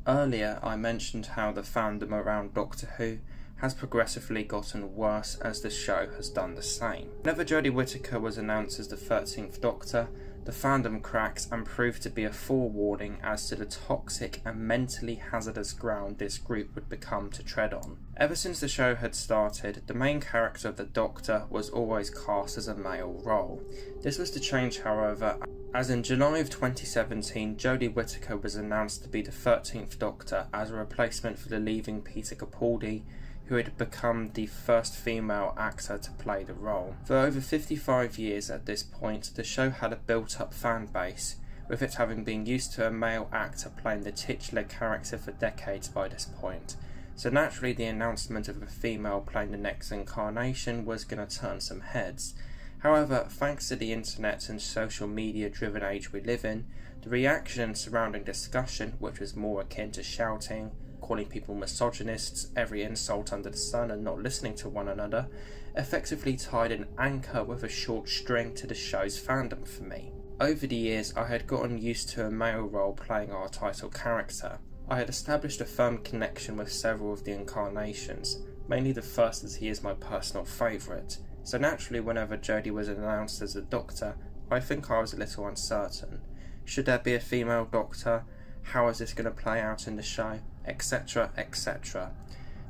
Earlier I mentioned how the fandom around Doctor Who has progressively gotten worse as the show has done the same. Whenever Jodie Whittaker was announced as the 13th Doctor, the fandom cracked and proved to be a forewarning as to the toxic and mentally hazardous ground this group would become to tread on. Ever since the show had started, the main character of the Doctor was always cast as a male role. This was to change, however, as in July of 2017, Jodie Whittaker was announced to be the 13th Doctor as a replacement for the leaving Peter Capaldi, who had become the first female actor to play the role. For over 55 years at this point, the show had a built-up fan base, with it having been used to a male actor playing the titular character for decades by this point. So naturally the announcement of a female playing the next incarnation was going to turn some heads. However, thanks to the internet and social media driven age we live in, the reaction surrounding discussion, which was more akin to shouting, calling people misogynists, every insult under the sun and not listening to one another, effectively tied an anchor with a short string to the show's fandom for me. Over the years I had gotten used to a male role playing our title character. I had established a firm connection with several of the incarnations, mainly the first as he is my personal favourite, so naturally whenever Jodie was announced as the Doctor, I think I was a little uncertain. Should there be a female Doctor? How is this going to play out in the show? Etc, etc.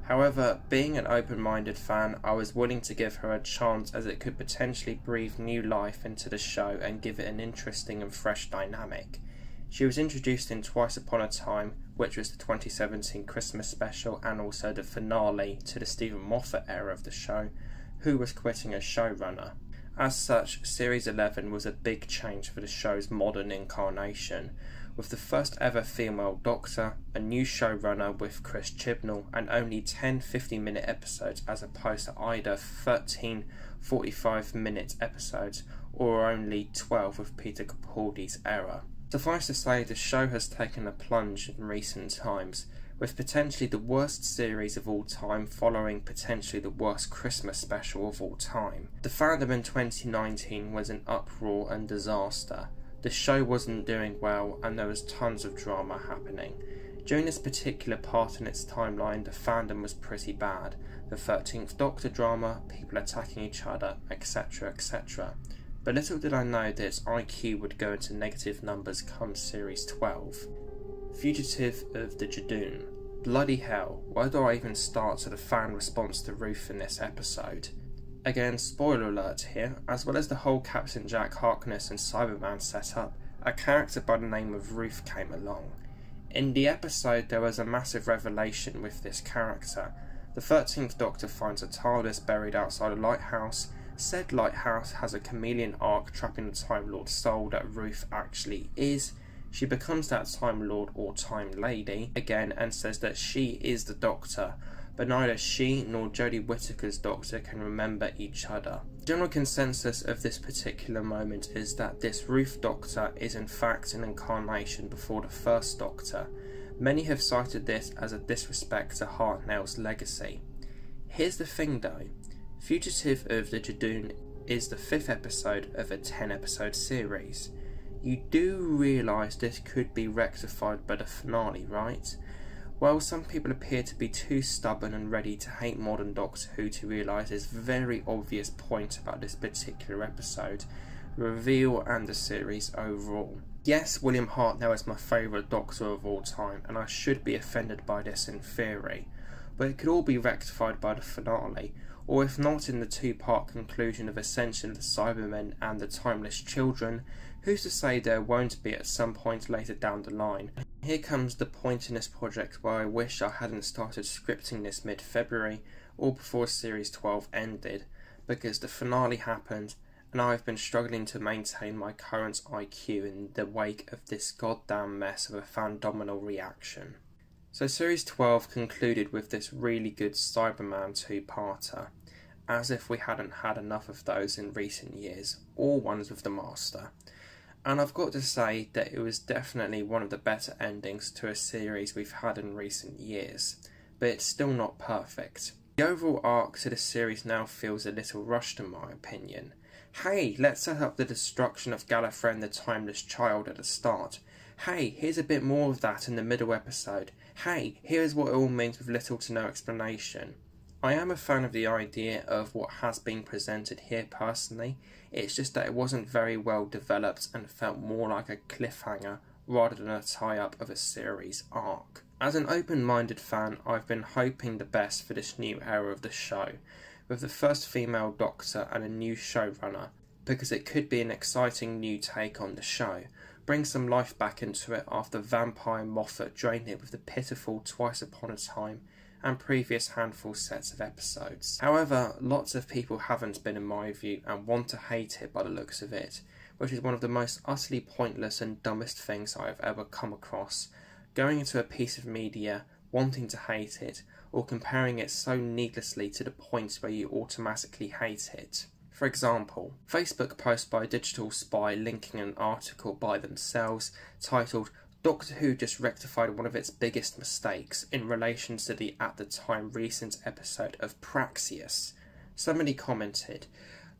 However, being an open-minded fan, I was willing to give her a chance as it could potentially breathe new life into the show and give it an interesting and fresh dynamic. She was introduced in Twice Upon a Time, which was the 2017 Christmas special and also the finale to the Stephen Moffat era of the show, who was quitting as showrunner. As such, Series 11 was a big change for the show's modern incarnation, with the first ever female Doctor, a new showrunner with Chris Chibnall, and only 10 50-minute episodes as opposed to either 13 45-minute episodes or only 12 with Peter Capaldi's era. Suffice to say, the show has taken a plunge in recent times, with potentially the worst series of all time following potentially the worst Christmas special of all time. The fandom in 2019 was an uproar and disaster. The show wasn't doing well and there was tons of drama happening. During this particular part in its timeline, the fandom was pretty bad. The 13th Doctor drama, people attacking each other, etc, etc. But little did I know that its IQ would go into negative numbers come Series 12. Fugitive of the Judoon. Bloody hell, where do I even start to the fan response to Ruth in this episode? Again, spoiler alert here, as well as the whole Captain Jack Harkness and Cyberman setup, a character by the name of Ruth came along. In the episode there was a massive revelation with this character. The 13th Doctor finds a TARDIS buried outside a lighthouse. Said lighthouse has a chameleon arc trapping the Time Lord's soul that Ruth actually is. She becomes that Time Lord or Time Lady again and says that she is the Doctor, but neither she nor Jodie Whittaker's Doctor can remember each other. The general consensus of this particular moment is that this Ruth Doctor is in fact an incarnation before the first Doctor. Many have cited this as a disrespect to Hartnell's legacy. Here's the thing though, Fugitive of the Judoon is the 5th episode of a 10-episode series. You do realise this could be rectified by the finale, right? Well, some people appear to be too stubborn and ready to hate modern Doctor Who to realise this very obvious point about this particular episode, the reveal and the series overall. Yes, William Hartnell is my favourite Doctor of all time, and I should be offended by this in theory, but it could all be rectified by the finale, or if not in the two-part conclusion of Ascension of the Cybermen and the Timeless Children, who's to say there won't be at some point later down the line. Here comes the point in this project where I wish I hadn't started scripting this mid-February or before Series 12 ended, because the finale happened and I've been struggling to maintain my current IQ in the wake of this goddamn mess of a fandominal reaction. So Series 12 concluded with this really good Cyberman two-parter, as if we hadn't had enough of those in recent years, or ones with the Master. And I've got to say that it was definitely one of the better endings to a series we've had in recent years, but it's still not perfect. The overall arc to the series now feels a little rushed in my opinion. Hey, let's set up the destruction of Gallifreyan the Timeless Child at the start. Hey, here's a bit more of that in the middle episode. Hey, here's what it all means with little to no explanation. I am a fan of the idea of what has been presented here personally, it's just that it wasn't very well developed and felt more like a cliffhanger rather than a tie-up of a series arc. As an open-minded fan, I've been hoping the best for this new era of the show, with the first female Doctor and a new showrunner, because it could be an exciting new take on the show, bring some life back into it after Vampire Moffat drained it with the pitiful Twice Upon a Time and previous handful sets of episodes. However, lots of people haven't been in my view and want to hate it by the looks of it, which is one of the most utterly pointless and dumbest things I have ever come across. Going into a piece of media, wanting to hate it, or comparing it so needlessly to the point where you automatically hate it. For example, Facebook post by a digital spy linking an article by themselves titled Doctor Who just rectified one of its biggest mistakes in relation to the at the time recent episode of Praxeus. Somebody commented,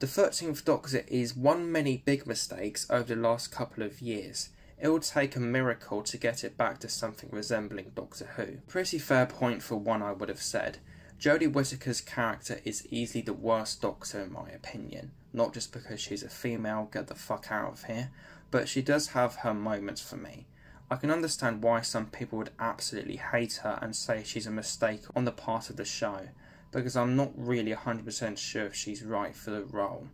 the 13th Doctor is one many big mistakes over the last couple of years. It will take a miracle to get it back to something resembling Doctor Who. Pretty fair point for one, I would have said. Jodie Whittaker's character is easily the worst Doctor in my opinion. Not just because she's a female, get the fuck out of here, but she does have her moments for me. I can understand why some people would absolutely hate her and say she's a mistake on the part of the show, because I'm not really 100% sure if she's right for the role.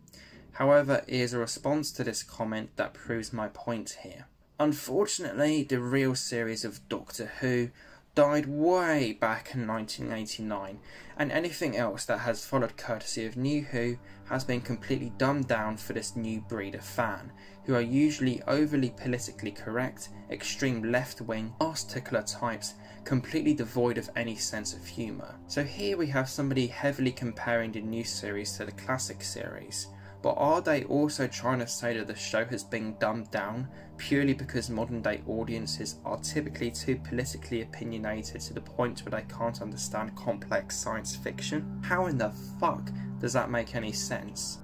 However, it is a response to this comment that proves my point here. Unfortunately, the real series of Doctor Who died way back in 1989, and anything else that has followed courtesy of New Who has been completely dumbed down for this new breed of fan, who are usually overly politically correct, extreme left-wing, arse-tickler types, completely devoid of any sense of humour. So here we have somebody heavily comparing the new series to the classic series. But are they also trying to say that the show has been dumbed down purely because modern day audiences are typically too politically opinionated to the point where they can't understand complex science fiction? How in the fuck does that make any sense?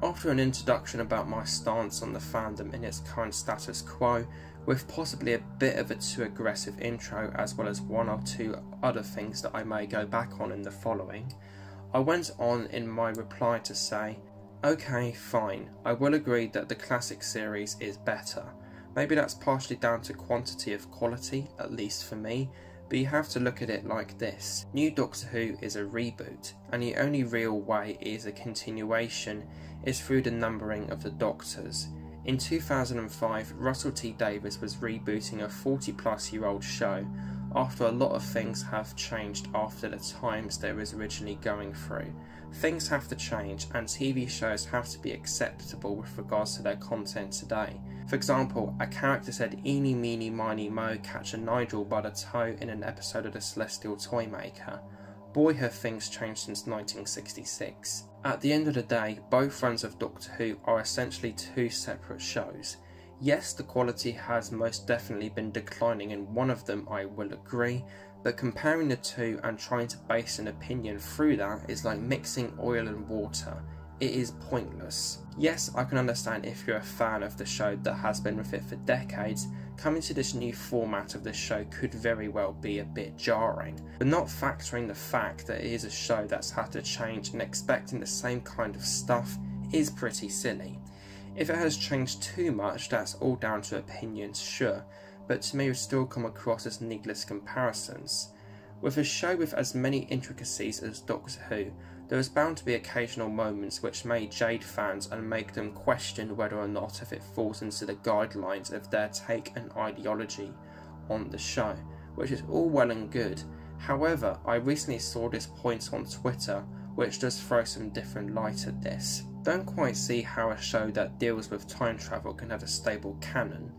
After an introduction about my stance on the fandom in its current status quo, with possibly a bit of a too aggressive intro as well as one or two other things that I may go back on in the following, I went on in my reply to say, okay, fine, I will agree that the classic series is better. Maybe that's partially down to quantity of quality, at least for me, but you have to look at it like this. New Doctor Who is a reboot, and the only real way it is a continuation is through the numbering of the Doctors. In 2005, Russell T Davies was rebooting a 40-plus-year-old show after a lot of things have changed after the times they was originally going through. Things have to change and TV shows have to be acceptable with regards to their content today. For example, a character said eeny meeny miny mo catch a Nigel by the toe in an episode of The Celestial Toymaker. Boy have things changed since 1966. At the end of the day, both runs of Doctor Who are essentially two separate shows. Yes, the quality has most definitely been declining in one of them, I will agree, but comparing the two and trying to base an opinion through that is like mixing oil and water. It is pointless. Yes, I can understand if you're a fan of the show that has been with it for decades, coming to this new format of the show could very well be a bit jarring, but not factoring the fact that it is a show that's had to change and expecting the same kind of stuff is pretty silly. If it has changed too much, that's all down to opinions, sure, but to me it would still come across as needless comparisons. With a show with as many intricacies as Doctor Who, there is bound to be occasional moments which may jade fans and make them question whether or not if it falls into the guidelines of their take and ideology on the show, which is all well and good. However, I recently saw this point on Twitter which does throw some different light at this. Don't quite see how a show that deals with time travel can have a stable canon.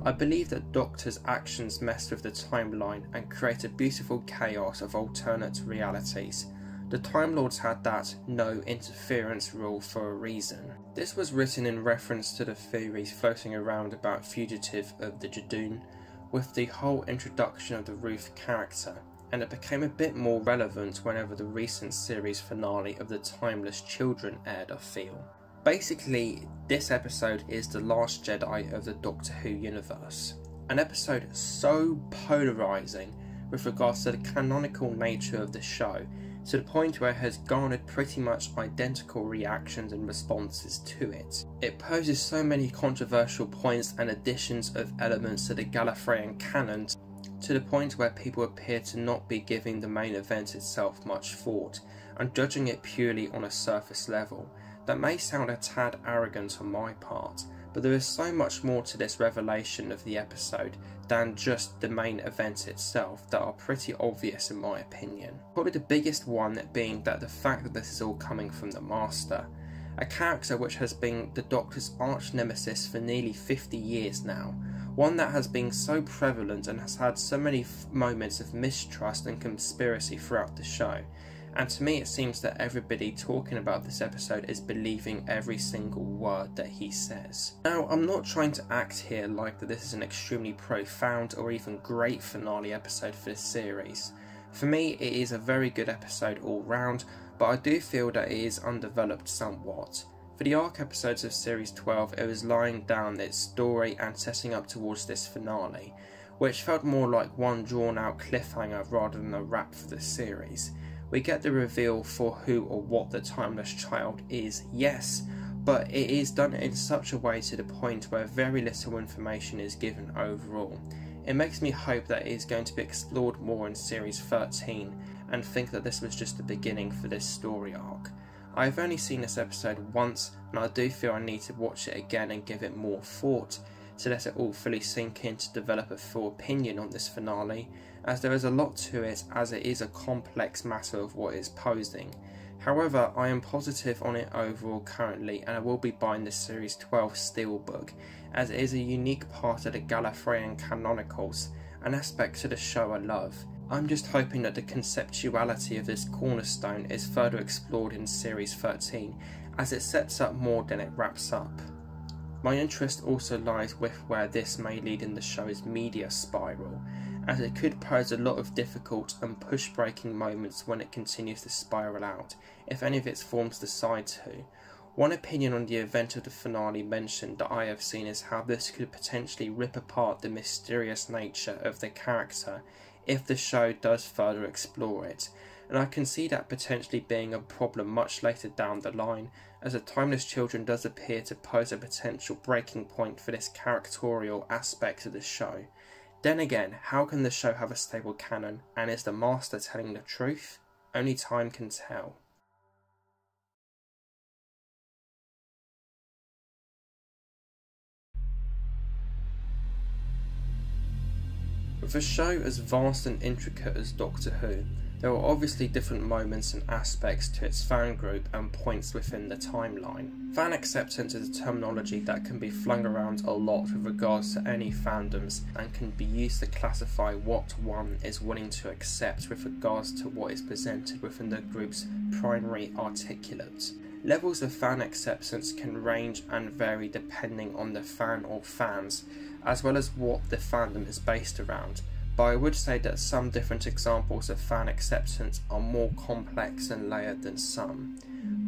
I believe that Doctor's actions mess with the timeline and create a beautiful chaos of alternate realities. The Time Lords had that no interference rule for a reason. This was written in reference to the theories floating around about Fugitive of the Jadoon, with the whole introduction of the Ruth character, and it became a bit more relevant whenever the recent series finale of The Timeless Children aired, I feel. Basically, this episode is The Last Jedi of the Doctor Who universe. An episode so polarising with regards to the canonical nature of the show, to the point where it has garnered pretty much identical reactions and responses to it. It poses so many controversial points and additions of elements to the Gallifreyan canon, to the point where people appear to not be giving the main event itself much thought, and judging it purely on a surface level. That may sound a tad arrogant on my part, but there is so much more to this revelation of the episode than just the main event itself that are pretty obvious in my opinion. Probably the biggest one being that the fact that this is all coming from the Master, a character which has been the Doctor's arch nemesis for nearly 50 years now, one that has been so prevalent and has had so many moments of mistrust and conspiracy throughout the show. And to me it seems that everybody talking about this episode is believing every single word that he says. Now, I'm not trying to act here like that this is an extremely profound or even great finale episode for this series. For me, it is a very good episode all round, but I do feel that it is undeveloped somewhat. For the arc episodes of Series 12, it was lying down its story and setting up towards this finale, which felt more like one drawn out cliffhanger rather than a wrap for the series. We get the reveal for who or what the Timeless Child is, yes, but it is done in such a way to the point where very little information is given overall. It makes me hope that it is going to be explored more in Series 13 and think that this was just the beginning for this story arc. I have only seen this episode once and I do feel I need to watch it again and give it more thought to let it all fully sink in to develop a full opinion on this finale, as there is a lot to it as it is a complex matter of what it is posing. However, I am positive on it overall currently, and I will be buying the Series 12 Steelbook, as it is a unique part of the Gallifreyan Canonicals, an aspect to the show I love. I'm just hoping that the conceptuality of this cornerstone is further explored in Series 13, as it sets up more than it wraps up. My interest also lies with where this may lead in the show's media spiral, as it could pose a lot of difficult and push-breaking moments when it continues to spiral out, if any of its forms decide to. One opinion on the event of the finale mentioned that I have seen is how this could potentially rip apart the mysterious nature of the character if the show does further explore it, and I can see that potentially being a problem much later down the line, as The Timeless Children does appear to pose a potential breaking point for this characterial aspect of the show. Then again, how can the show have a stable canon, and is the Master telling the truth? Only time can tell. With a show as vast and intricate as Doctor Who, there are obviously different moments and aspects to its fan group and points within the timeline. Fan acceptance is a terminology that can be flung around a lot with regards to any fandoms and can be used to classify what one is willing to accept with regards to what is presented within the group's primary articulate. Levels of fan acceptance can range and vary depending on the fan or fans, as well as what the fandom is based around, but I would say that some different examples of fan acceptance are more complex and layered than some.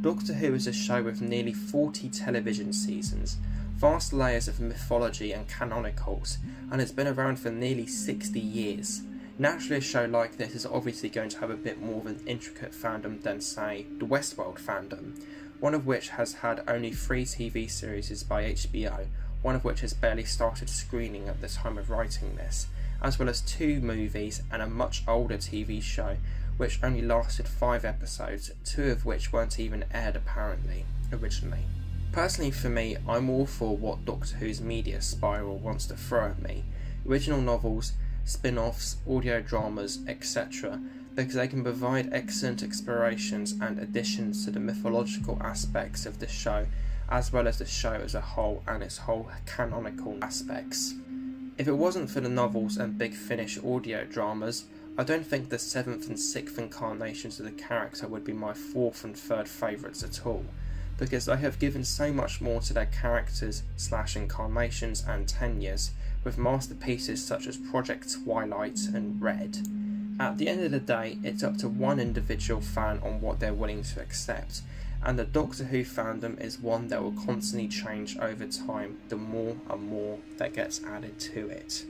Doctor Who is a show with nearly 40 television seasons, vast layers of mythology and canonicals, and it's been around for nearly 60 years. Naturally, a show like this is obviously going to have a bit more of an intricate fandom than, say, the Westworld fandom, one of which has had only 3 TV series by HBO, one of which has barely started screening at the time of writing this, as well as 2 movies and a much older TV show which only lasted 5 episodes, 2 of which weren't even aired apparently, originally. Personally for me, I'm all for what Doctor Who's media spiral wants to throw at me, original novels, spin-offs, audio dramas, etc., because they can provide excellent explorations and additions to the mythological aspects of the show, as well as the show as a whole and its whole canonical aspects. If it wasn't for the novels and Big Finish audio dramas, I don't think the 7th and 6th incarnations of the character would be my 4th and 3rd favourites at all, because they have given so much more to their characters / incarnations and tenures, with masterpieces such as Project Twilight and Red. At the end of the day, it's up to one individual fan on what they're willing to accept, and the Doctor Who fandom is one that will constantly change over time the more and more that gets added to it.